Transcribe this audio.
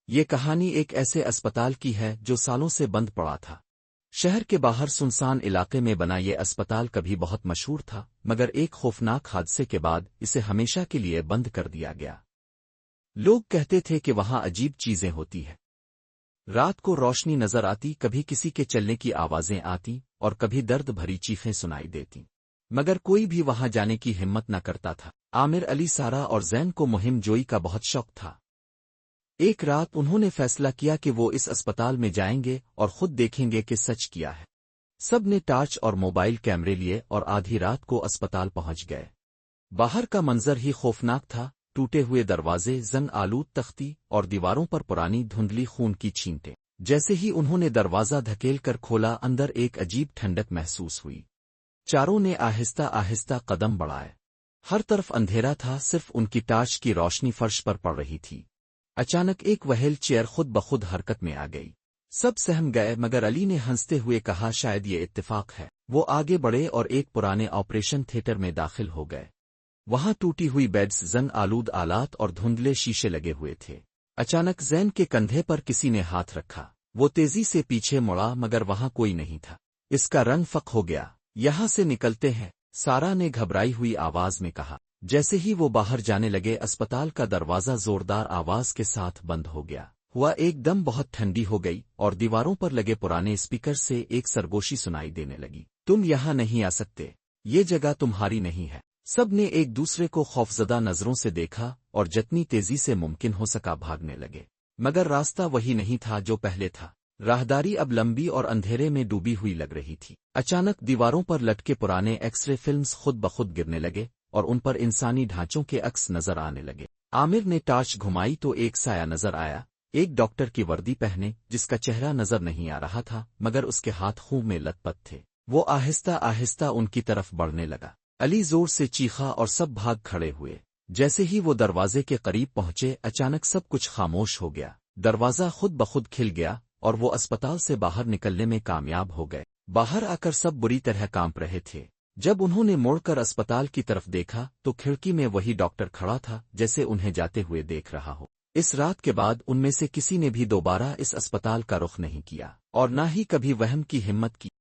یہ کہانی ایک ایسے اسپتال کی ہے جو سالوں سے بند پڑا تھا۔ شہر کے باہر سنسان علاقے میں بنا یہ اسپتال کبھی بہت مشہور تھا، مگر ایک خوفناک حادثے کے بعد اسے ہمیشہ کے لیے بند کر دیا گیا۔ لوگ کہتے تھے کہ وہاں عجیب چیزیں ہوتی ہیں۔ رات کو روشنی نظر آتی، کبھی کسی کے چلنے کی آوازیں آتی اور کبھی درد بھری چیخیں سنائی دیتی، مگر کوئی بھی وہاں جانے کی ہمت نہ کرتا تھا۔ عامر، علی، سارا اور زین کو مہم جوئی کا بہت شوق تھا۔ ایک رات انہوں نے فیصلہ کیا کہ وہ اس اسپتال میں جائیں گے اور خود دیکھیں گے کہ سچ کیا ہے۔ سب نے ٹارچ اور موبائل کیمرے لیے اور آدھی رات کو اسپتال پہنچ گئے۔ باہر کا منظر ہی خوفناک تھا، ٹوٹے ہوئے دروازے، زنگ آلود تختی اور دیواروں پر پرانی دھندلی خون کی چھینٹیں۔ جیسے ہی انہوں نے دروازہ دھکیل کر کھولا، اندر ایک عجیب ٹھنڈک محسوس ہوئی۔ چاروں نے آہستہ آہستہ قدم بڑھائے۔ ہر طرف اندھیرا تھا، صرف ان کی ٹارچ کی روشنی فرش پر پڑ رہی تھی۔ اچانک ایک وہیل چیئر خود بخود حرکت میں آ گئی۔ سب سہم گئے، مگر علی نے ہنستے ہوئے کہا، شاید یہ اتفاق ہے۔ وہ آگے بڑھے اور ایک پرانے آپریشن تھیٹر میں داخل ہو گئے۔ وہاں ٹوٹی ہوئی بیڈز، زنگ آلود آلات اور دھندلے شیشے لگے ہوئے تھے۔ اچانک زین کے کندھے پر کسی نے ہاتھ رکھا۔ وہ تیزی سے پیچھے مڑا، مگر وہاں کوئی نہیں تھا۔ اس کا رنگ فق ہو گیا۔ یہاں سے نکلتے ہیں، سارا نے گھبرائی ہوئی آواز میں کہا۔ جیسے ہی وہ باہر جانے لگے، اسپتال کا دروازہ زوردار آواز کے ساتھ بند ہو گیا۔ ہوا ایک دم بہت ٹھنڈی ہو گئی اور دیواروں پر لگے پرانے اسپیکر سے ایک سرگوشی سنائی دینے لگی، تم یہاں نہیں آ سکتے، یہ جگہ تمہاری نہیں ہے۔ سب نے ایک دوسرے کو خوفزدہ نظروں سے دیکھا اور جتنی تیزی سے ممکن ہو سکا بھاگنے لگے، مگر راستہ وہی نہیں تھا جو پہلے تھا۔ راہداری اب لمبی اور اندھیرے میں ڈوبی ہوئی لگ رہی تھی۔ اچانک دیواروں پر لٹکے پرانے ایکس رے فلمز خود بخود گرنے لگے اور ان پر انسانی ڈھانچوں کے عکس نظر آنے لگے۔ عامر نے ٹارچ گھمائی تو ایک سایہ نظر آیا، ایک ڈاکٹر کی وردی پہنے، جس کا چہرہ نظر نہیں آ رہا تھا، مگر اس کے ہاتھ خون میں لت پت تھے۔ وہ آہستہ آہستہ ان کی طرف بڑھنے لگا۔ علی زور سے چیخا اور سب بھاگ کھڑے ہوئے۔ جیسے ہی وہ دروازے کے قریب پہنچے، اچانک سب کچھ خاموش ہو گیا۔ دروازہ خود بخود کھل گیا اور وہ اسپتال سے باہر نکلنے میں کامیاب ہو گئے۔ باہر آ کر سب بری طرح کانپ رہے تھے۔ جب انہوں نے موڑ کر اسپتال کی طرف دیکھا تو کھڑکی میں وہی ڈاکٹر کھڑا تھا، جیسے انہیں جاتے ہوئے دیکھ رہا ہو۔ اس رات کے بعد ان میں سے کسی نے بھی دوبارہ اس اسپتال کا رخ نہیں کیا اور نہ ہی کبھی وہم کی ہمت کی۔